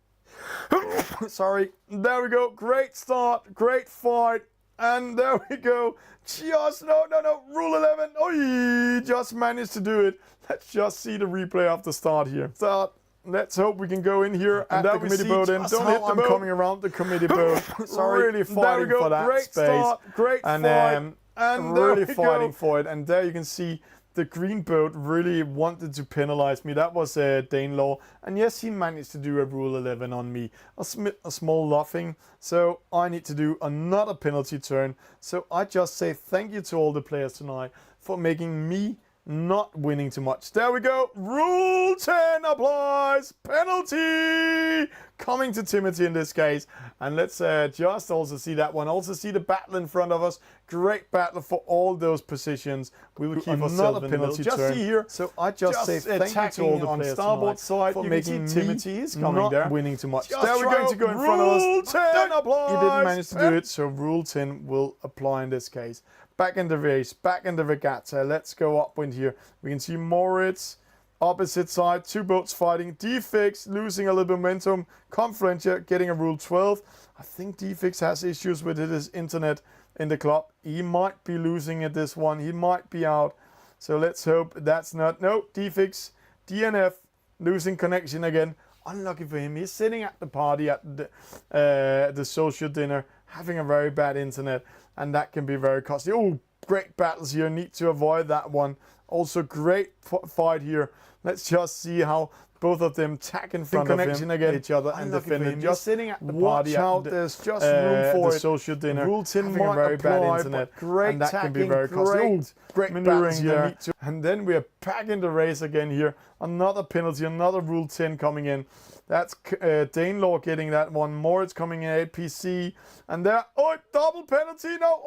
Sorry. There we go. Great start. Great fight. And there we go. Just, no. Rule 11. He just managed to do it. Let's just see the replay of the start here. Start. Let's hope we can go in here at the committee boat and don't hit the boat. I'm coming around the committee boat. Sorry. Really fighting for that Great space. Start. Great fight. And really fighting for it. And there you can see the green boat really wanted to penalize me. That was Danelaw. And yes, he managed to do a rule 11 on me. A small luffing. So I need to do another penalty turn. So I just say thank you to all the players tonight for making me not winning too much. There we go. Rule 10 applies. Penalty coming to Timothy in this case. And let's just also see that one. Also see the battle in front of us. Great battle for all those positions. We will keep another penalty turn. Just see here. So I just say thank you to all the players on starboard side for making Timothy is coming not there. Winning too much. There we go. To go in front of us. Rule 10 applies. He didn't manage to do it. So rule 10 will apply in this case. Back in the race, back in the regatta. Let's go upwind here. We can see Moritz, opposite side, 2 boats fighting. D-Fix losing a little momentum. Confluentia getting a rule 12. I think D-Fix has issues with his internet in the club. He might be losing at this one. He might be out. So let's hope that's not. No, D-Fix, DNF, losing connection again. Unlucky for him. He's sitting at the party at the social dinner, having a very bad internet. And that can be very costly. Oh, great battles here. Need to avoid that one. Also, great fight here. Let's just see how both of them tack in front of him against each other and defend. Just sitting at the party. Out. There's just room for the social dinner. Rule 10 having a very bad internet. Great and that can be very costly. Great maneuvering here. And then we are back in the race again here. Another penalty. Another rule 10 coming in. That's Danelaw getting that one. Moritz coming in, APC. And there, double penalty. No,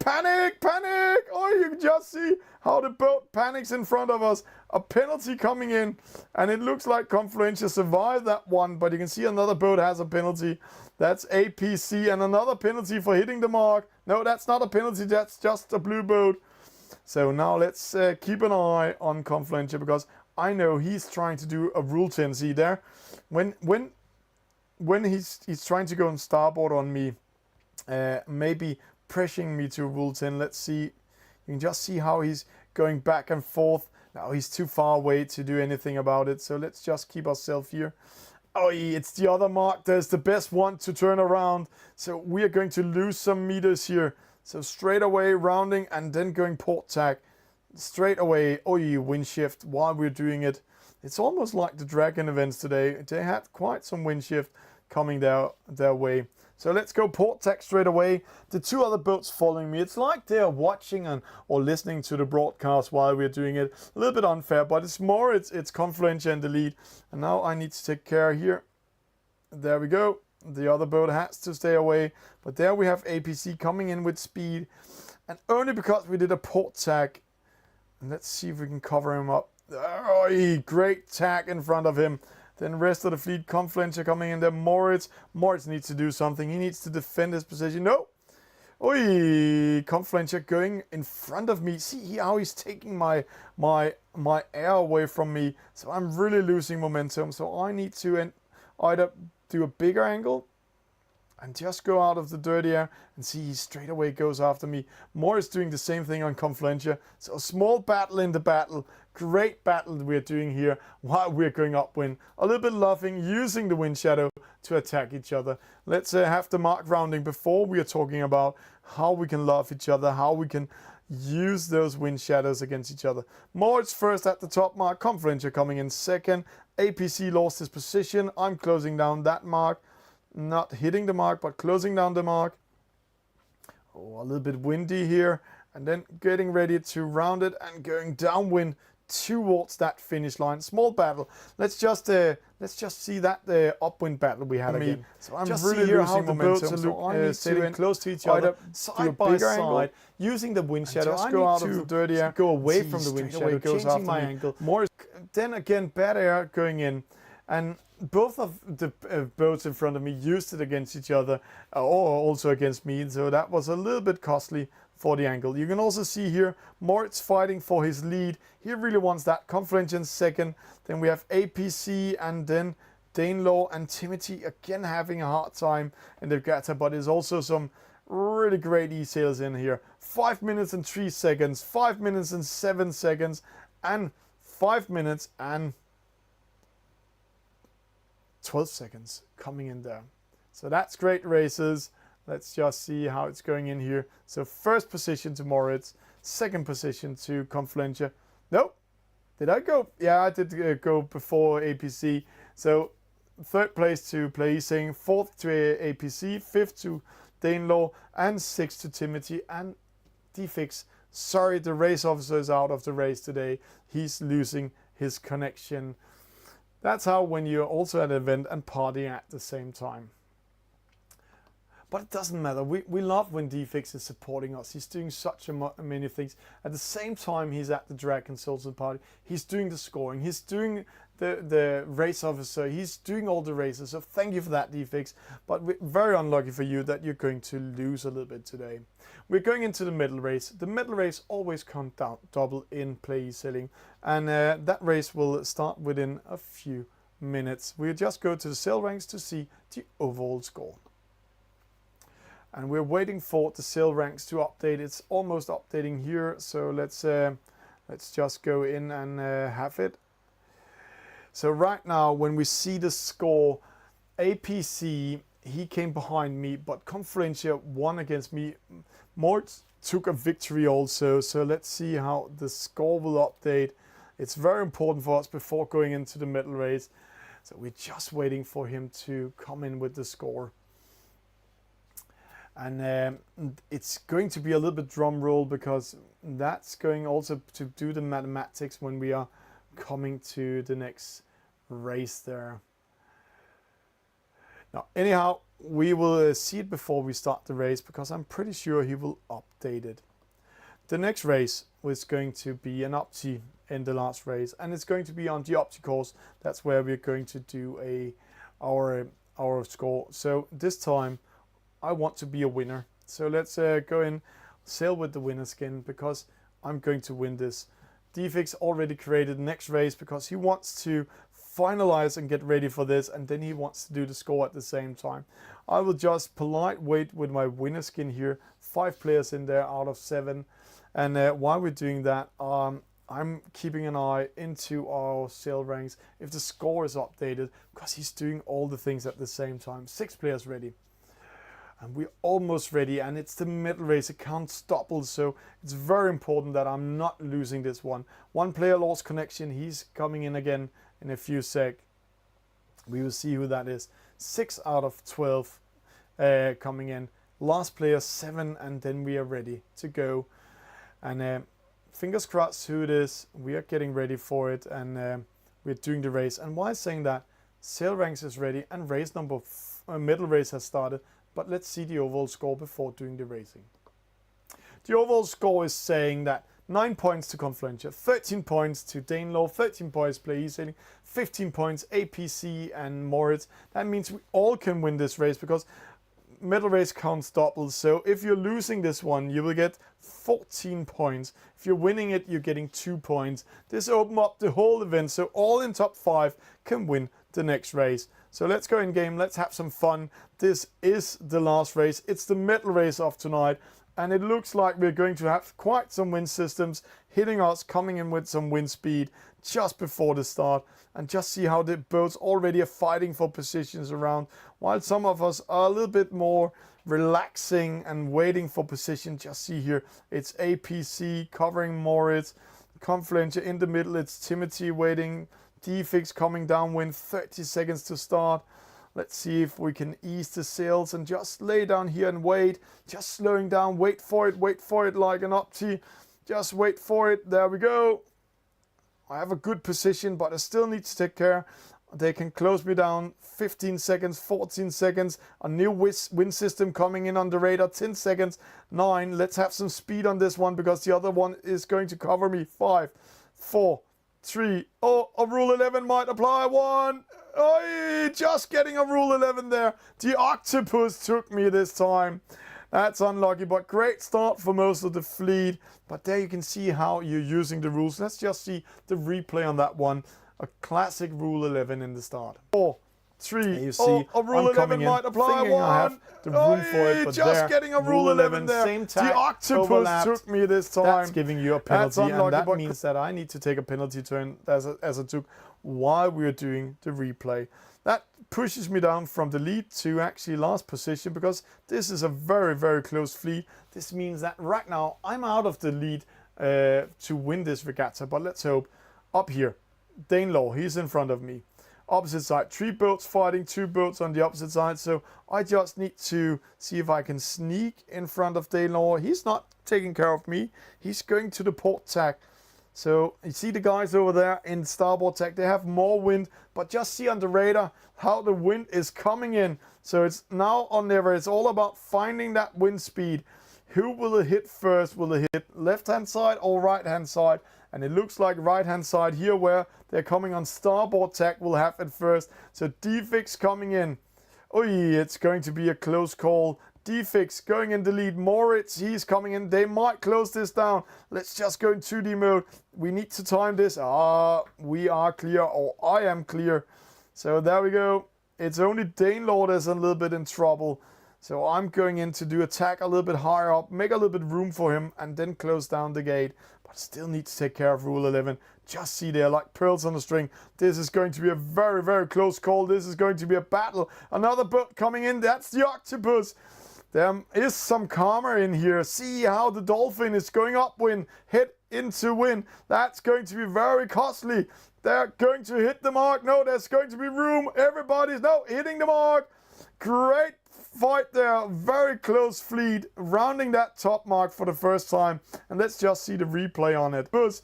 panic. You can just see how the boat panics in front of us. A penalty coming in. And it looks like Confluentia survived that one. But you can see another boat has a penalty. That's APC. And another penalty for hitting the mark. No, that's not a penalty. That's just a blue boat. So now let's keep an eye on Confluentia because I know he's trying to do a rule 10. See there? When he's trying to go on starboard on me, maybe pressuring me to rule 10. Let's see. You can just see how he's going back and forth. Now he's too far away to do anything about it. So let's just keep ourselves here. It's the other mark. There's the best one to turn around. So we are going to lose some meters here. So straight away rounding and then going port tack. Straight away, wind shift while we're doing it. It's almost like the Dragon events today. They had quite some wind shift coming their way. So let's go port tack straight away. The 2 other boats following me. It's like they're watching or listening to the broadcast while we're doing it. A little bit unfair, but it's Confluentia in the lead. And now I need to take care here. There we go. The other boat has to stay away. But there we have APC coming in with speed. And only because we did a port tag. And let's see if we can cover him up. Oh, great tag in front of him. Then rest of the fleet, Confluencer coming in there. Moritz needs to do something. He needs to defend his position. No. Oi, Confluencer going in front of me. See how he's taking my air away from me. So I'm really losing momentum. So I need to either do a bigger angle and just go out of the dirty air, and see he straight away goes after me. Moritz doing the same thing on Confluencer. So a small battle in the battle. Great battle we're doing here while we're going upwind. A little bit luffing, using the wind shadow to attack each other. Let's have the mark rounding before we are talking about how we can luff each other, how we can use those wind shadows against each other. Moritz first at the top mark, Confluencer coming in second. APC lost his position. I'm closing down that mark. Not hitting the mark, but closing down the mark. Oh, a little bit windy here. And then getting ready to round it and going downwind towards that finish line. Small battle. Let's just see that upwind battle we had again. So I'm just really losing momentum. So I need to close to each other, side by side, using the wind shadow. I go need out of the dirty air, go away from the wind shadow, changing my angle. More. Then again, bad air going in, and both of the boats in front of me used it against each other, or also against me. So that was a little bit costly for the angle. You can also see here Moritz fighting for his lead. He really wants that. Confluencer in second. Then we have APC, and then Danelaw and Timothy again having a hard time in the Regatta, but there's also some really great e-sails in here. 5 minutes and 3 seconds, 5 minutes and 7 seconds, and 5 minutes and 12 seconds coming in there. So that's great races. Let's just see how it's going in here. So first position to Moritz, second position to Confluencer. No, did I go? Yeah, I did go before APC. So third place to Placing, fourth to APC, fifth to Danelaw, and sixth to Timothy and Defix. Sorry, the race officer is out of the race today. He's losing his connection. That's how when you're also at an event and partying at the same time. But it doesn't matter. We love when Defix is supporting us. He's doing such many things. At the same time he's at the drag consultant party, he's doing the scoring, he's doing the race officer, he's doing all the races. So thank you for that, Defix. But we're very unlucky for you that you're going to lose a little bit today. We're going into the medal race. The medal race always counts down double in play sailing, and that race will start within a few minutes. We'll just go to the sail ranks to see the overall score. And we're waiting for the sail ranks to update. It's almost updating here, so let's just go in and have it. So right now, when we see the score, APC, he came behind me, but Confluencer won against me. Moritz took a victory also, so let's see how the score will update. It's very important for us before going into the medal race. So we're just waiting for him to come in with the score. And it's going to be a little bit drum roll, because that's going also to do the mathematics when we are coming to the next race there. Now, anyhow, we will see it before we start the race, because I'm pretty sure he will update it. The next race was going to be an opti in the last race, and it's going to be on the opti course. That's where we're going to do our score. So this time I want to be a winner. So let's go in, sail with the winner skin, because I'm going to win this. Defix already created the next race because he wants to finalize and get ready for this, and then he wants to do the score at the same time. I will just polite wait with my winner skin here. 5 players in there out of 7. And while we're doing that, I'm keeping an eye into our sail ranks if the score is updated, because he's doing all the things at the same time. 6 players ready. And we're almost ready, and it's the middle race. It counts double, so it's very important that I'm not losing this one. 1 player lost connection. He's coming in again in a few sec. We will see who that is. 6 out of 12 coming in. Last player 7, and then we are ready to go. And fingers crossed who it is. We are getting ready for it, and we're doing the race. And while saying that, sail ranks is ready, and race number middle race has started. But let's see the overall score before doing the racing. The overall score is saying that 9 points to Confluentia, 13 points to Danelaw, 13 points Play eSailing, 15 points APC and Moritz. That means we all can win this race because middle race counts doubles. So if you're losing this one, you will get 14 points. If you're winning it, you're getting 2 points. This opens up the whole event, so all in top 5 can win the next race. So let's go in game, let's have some fun. This is the last race. It's the middle race of tonight. And it looks like we're going to have quite some wind systems hitting us, coming in with some wind speed just before the start. And just see how the boats already are fighting for positions around, while some of us are a little bit more relaxing and waiting for position. Just see here, it's APC covering Moritz, Confluentia in the middle, it's Timothy waiting, DFix coming downwind, 30 seconds to start. Let's see if we can ease the sails and just lay down here and wait. Just slowing down, wait for it like an opti. Just wait for it, there we go. I have a good position, but I still need to take care. They can close me down, 15 seconds, 14 seconds. A new wind system coming in on the radar, 10 seconds, 9. Let's have some speed on this one because the other one is going to cover me. 5, 4, 3. Oh, a rule 11 might apply. 1. Oh, just getting a rule 11 there. The octopus took me this time. That's unlucky, but great start for most of the fleet. But there you can see how you're using the rules. Let's just see the replay on that one. A classic rule 11 in the start. 4, 3. You see, a rule 11 might apply. 1. I have the room for it, but just getting a rule 11 there. Same tack, the octopus overlapped. Took me this time. That's giving you a penalty, and that but means that I need to take a penalty turn as I took while we are doing the replay. That pushes me down from the lead to actually last position because this is a very, very close fleet. This means that right now I'm out of the lead to win this regatta, but let's hope. Up here, Danelaw, he's in front of me. Opposite side, 3 boats fighting, 2 boats on the opposite side. So I just need to see if I can sneak in front of Danelaw. He's not taking care of me. He's going to the port tack. So you see the guys over there in starboard tack, they have more wind, but just see on the radar how the wind is coming in. So it's now on there, it's all about finding that wind speed. Who will it hit first? Will it hit left hand side or right hand side? And it looks like right hand side here where they're coming on starboard tack will have it first. So DFix coming in. Oh, it's going to be a close call. DFix going in the lead. Moritz, he's coming in. They might close this down. Let's just go in 2D mode. We need to time this. We are clear, or I am clear. So there we go. It's only Danelaw that's a little bit in trouble. So I'm going in to do attack a little bit higher up, make a little bit room for him, and then close down the gate. But still need to take care of rule 11. Just see there, like pearls on a string. This is going to be a very, very close call. This is going to be a battle. Another boat coming in. That's the octopus. There is some karma in here. See how the dolphin is going upwind, head into wind. That's going to be very costly. They're going to hit the mark. No, there's going to be room. Everybody's now hitting the mark. Great fight there. Very close fleet. Rounding that top mark for the first time. And let's just see the replay on it. Because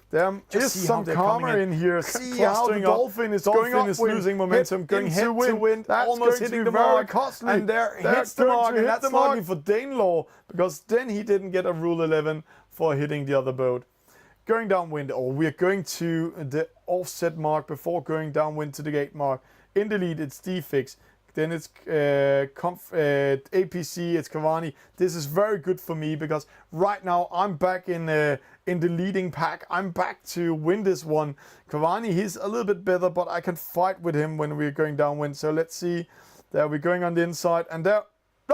there is some karma in here. See how the dolphin is going up, losing momentum, going head to wind. That's almost hitting the mark. Costly. And there hits the mark. And that's lucky for Danelaw, because then he didn't get a rule 11 for hitting the other boat. Going downwind, we're going to the offset mark before going downwind to the gate mark. In the lead, it's DFix. Then it's APC, it's Cavani. This is very good for me because right now I'm back in the leading pack. I'm back to win this one. Cavani, he's a little bit better, but I can fight with him when we're going downwind. So let's see. There we're going on the inside, and there.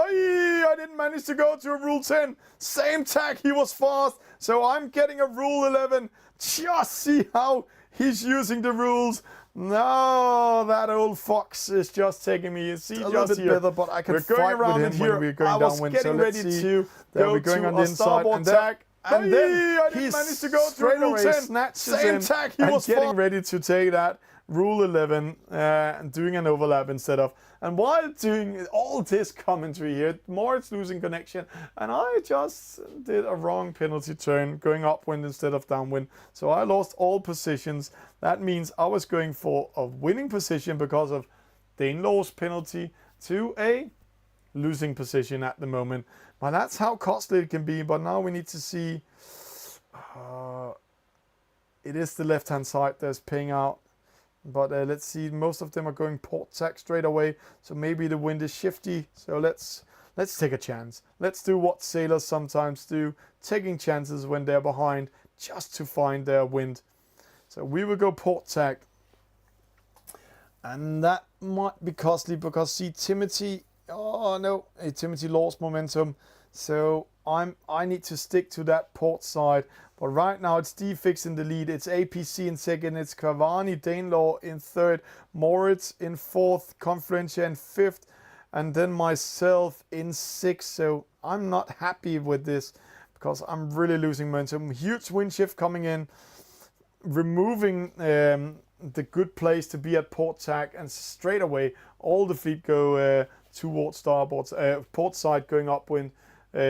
I didn't manage to go to a rule 10. Same tack, he was fast. So I'm getting a rule 11. Just see how he's using the rules. No, that old fox is just taking me. See, a little bit better, but I can fight with him when we're going downwind. So let's see. There we're going on the inside, and tack. And then I didn't manage to go through rule 10. Same tack, he was getting ready to take that rule 11 and doing an overlap instead of. And while doing all this commentary here, Moritz losing connection, and I just did a wrong penalty turn, going upwind instead of downwind. So I lost all positions. That means I was going for a winning position because of Danelaw's penalty, to a losing position at the moment. But that's how costly it can be. But now we need to see. It is the left-hand side that's paying out. But let's see. Most of them are going port tack straight away. So maybe the wind is shifty. So let's take a chance. Let's do what sailors sometimes do, taking chances when they're behind, just to find their wind. So we will go port tack. And that might be costly because see Timothy. Oh no, Timothy lost momentum. So I need to stick to that port side. But right now it's D-Fix in the lead. It's APC in second. It's Cavani, Danelaw in third. Moritz in fourth. Confluencia in fifth. And then myself in sixth. So I'm not happy with this because I'm really losing momentum. Huge wind shift coming in. Removing the good place to be at port tack. And straight away all the fleet go towards starboard. Port side going upwind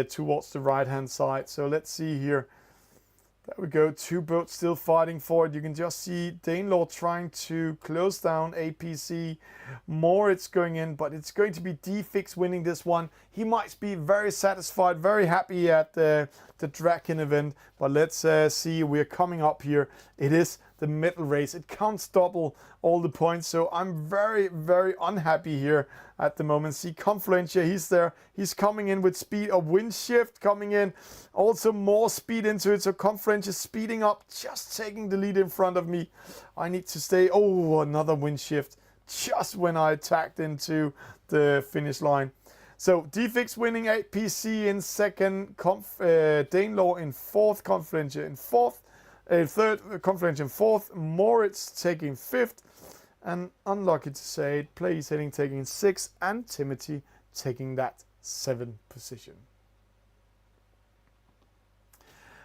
towards the right hand side. So let's see here. There we go, two boats still fighting for it. You can just see Danelaw trying to close down APC. Moritz going in, but it's going to be D-Fix winning this one. He might be very satisfied, very happy at the Draken event. But let's see, we're coming up here. It is the middle race. It counts double all the points. So I'm very, very unhappy here at the moment. See Confluencia, he's there. He's coming in with speed. A wind shift coming in. Also more speed into it. So Confluencia speeding up, just taking the lead in front of me. I need to stay. Oh, another wind shift. Just when I tacked into the finish line. So D-Fix winning, APC in second, Danelaw in fourth, Confluencia in fourth. Third, Confluencia in fourth, Moritz taking fifth, and unlucky to say, Plays Heading taking sixth, and Timothy taking that seventh position.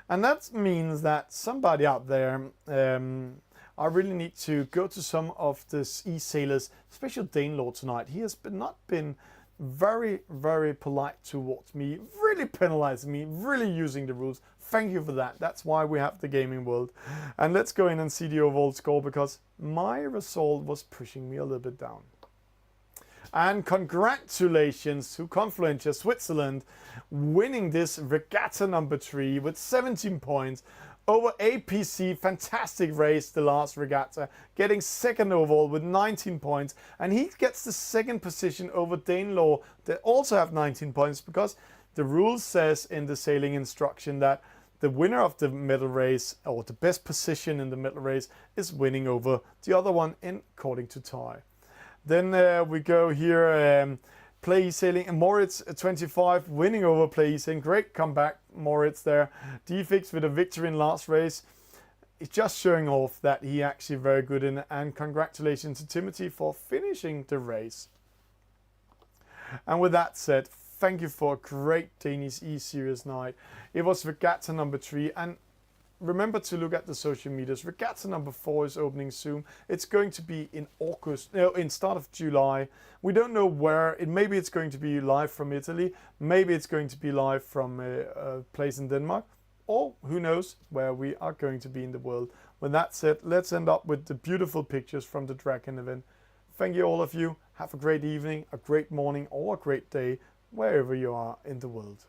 And that means that somebody out there, I really need to go to some of the e-sailors, especially Danelaw tonight. He has not been very, very polite towards me, really penalizing me, really using the rules. Thank you for that. That's why we have the gaming world. And let's go in and see the overall score because my result was pushing me a little bit down. And congratulations to Confluencia Switzerland winning this regatta number 3 with 17 points over APC. Fantastic race, the last regatta, getting second overall with 19 points. And he gets the second position over Danelaw that also have 19 points because the rule says in the sailing instruction that the winner of the medal race or the best position in the medal race is winning over the other one according to tie. Then we go here, Play Sailing and Moritz 25 winning over Play Sailing. Great comeback, Moritz there. D-Fix with a victory in last race. It's just showing off that he actually very good in it. And congratulations to Timothy for finishing the race. And with that said, thank you for a great Danish eSeries night. It was regatta number 3 and remember to look at the social medias. Regatta number 4 is opening soon. It's going to be in August, no, in start of July. We don't know where. Maybe it's going to be live from Italy. Maybe it's going to be live from a place in Denmark. Or who knows where we are going to be in the world. With that said, let's end up with the beautiful pictures from the Draken event. Thank you all of you. Have a great evening, a great morning or a great day wherever you are in the world.